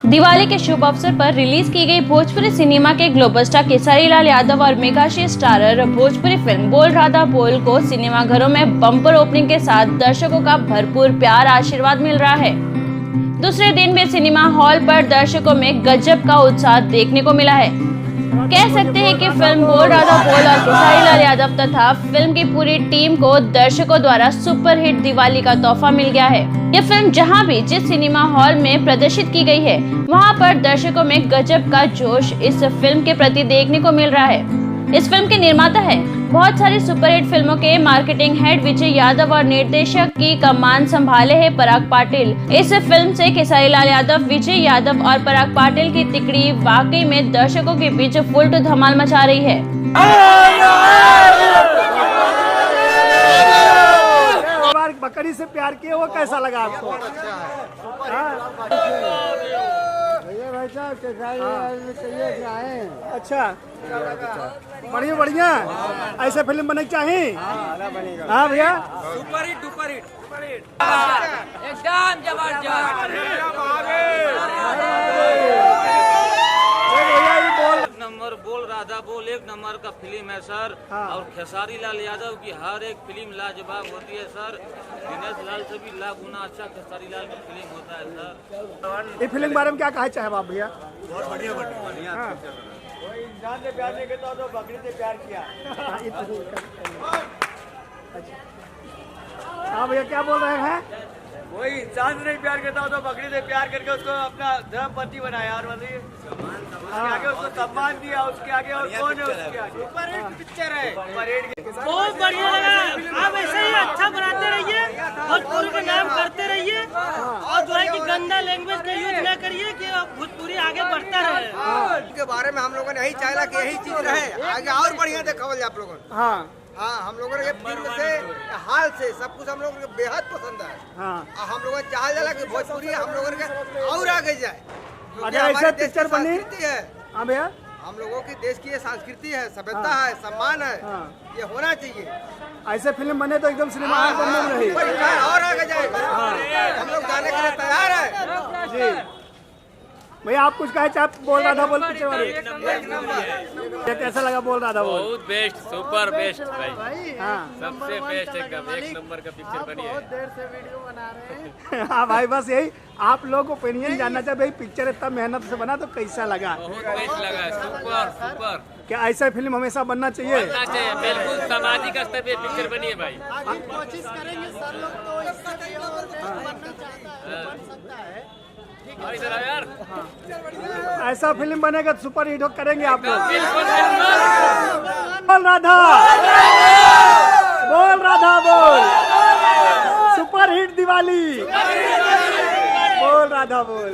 दिवाली के शुभ अवसर पर रिलीज की गई भोजपुरी सिनेमा के ग्लोबल स्टार खेसारी लाल यादव और मेगाशी स्टारर भोजपुरी फिल्म बोल राधा बोल को सिनेमाघरों में बम्पर ओपनिंग के साथ दर्शकों का भरपूर प्यार आशीर्वाद मिल रहा है। दूसरे दिन भी सिनेमा हॉल पर दर्शकों में गजब का उत्साह देखने को मिला है। कह सकते हैं कि फिल्म बोल राधा बोल और खेसारी लाल यादव तथा फिल्म की पूरी टीम को दर्शकों द्वारा सुपरहिट दिवाली का तोहफा मिल गया है। यह फिल्म जहां भी जिस सिनेमा हॉल में प्रदर्शित की गई है, वहां पर दर्शकों में गजब का जोश इस फिल्म के प्रति देखने को मिल रहा है। इस फिल्म के निर्माता है बहुत सारी सुपरहिट फिल्मों के मार्केटिंग हेड विजय यादव और निर्देशक की कमान संभाले है पराग पाटिल। इस फिल्म से खेसारी लाल यादव, विजय यादव और पराग पाटिल की तिकड़ी वाकई में दर्शकों के बीच फुल टू धमाल मचा रही है। बकरी से प्यार किए वो कैसा लगा आपको? अच्छा, बढ़िया बढ़िया, ऐसे फिल्म बने चाहिए। हाँ भैया, सुपर हिट एकदम जबरदस्त नंबर बोल राधा बोल एक नंबर का फिल्म है सर। और खेसारी लाल यादव की हर एक फिल्म लाजवाब होती है सर। दिनेश लाल से भी लाख गुना अच्छा खेसारी लाल की फिल्म होता है सर। ये फिल्म के बारे में क्या कहा चाहे आप भैया? बहुत बढ़िया। इंसान से प्यार नहीं करता तो बकरी से प्यार किया। हाँ भैया, क्या बोल रहे हैं? वही इंसान से नहीं प्यार करता तो बकरी से प्यार करके उसको अपना धर्म पति बनाया। और बताइए, उसके आगे उसको सम्मान दिया, उसके आगे और कौन है उसके आगे? सुपर हिट पिक्चर है। बहुत बढ़िया लगा। आप ऐसे ही अच्छा बनाते रहिए, भोजपुरी का नाम करते रहिए और जो है कि गंदा लैंग्वेज का यूज न करिए कि भोजपुरी आगे बढ़ता रहे। के बारे में हम लोगों ने यही चाहा कि यही चीज रहे, आगे और बढ़िया देखावल आप लोगों ने। हाँ, हम लोगों ने ये फिल्म से हाल से सब कुछ हम लोगों को बेहद पसंद है। हम लोगों ने चाह जाला कि भोजपुरी हम लोगों के और आगे जाए। ऐसे पिक्चर बनी है। हाँ भैया, हम लोगों की देश की ये संस्कृति है, सभ्यता है, सम्मान है, ये होना चाहिए। ऐसे फिल्म बने तो एकदम सिनेमा हॉल बनने रही और आगे जाएगा। हम लोग जाने के लिए तैयार है जी। भैया, आप कुछ कहे चाहे बोल रहा था बोल पिक्चर वाले? कैसा लगा बोल रहा था बोल? बहुत बेस्ट, सुपर बेस्ट भाई। सबसे बेस्ट एकदम एक नंबर का पिक्चर बनी है। बहुत देर से वीडियो बना रहे हैं। हाँ भाई, बस यही आप लोग ओपिनियन जानना चाहिए भाई, पिक्चर इतना मेहनत से बना तो कैसा लगा? बहुत बेस्ट लगा, सुपर। क्या ऐसा फिल्म हमेशा बनना चाहिए? बनना चाहिए, बिल्कुल सामाजिक स्तर पे पिक्चर बनी है भाई। कोशिश करेंगे सर लोग तो इससे और बनना चाहता है, बन सकता है। यार ऐसा फिल्म बनेगा तो सुपर हिट करेंगे आप लोग। बिल्कुल। बोल राधा बोल, सुपर हिट दिवाली, बोल राधा बोल।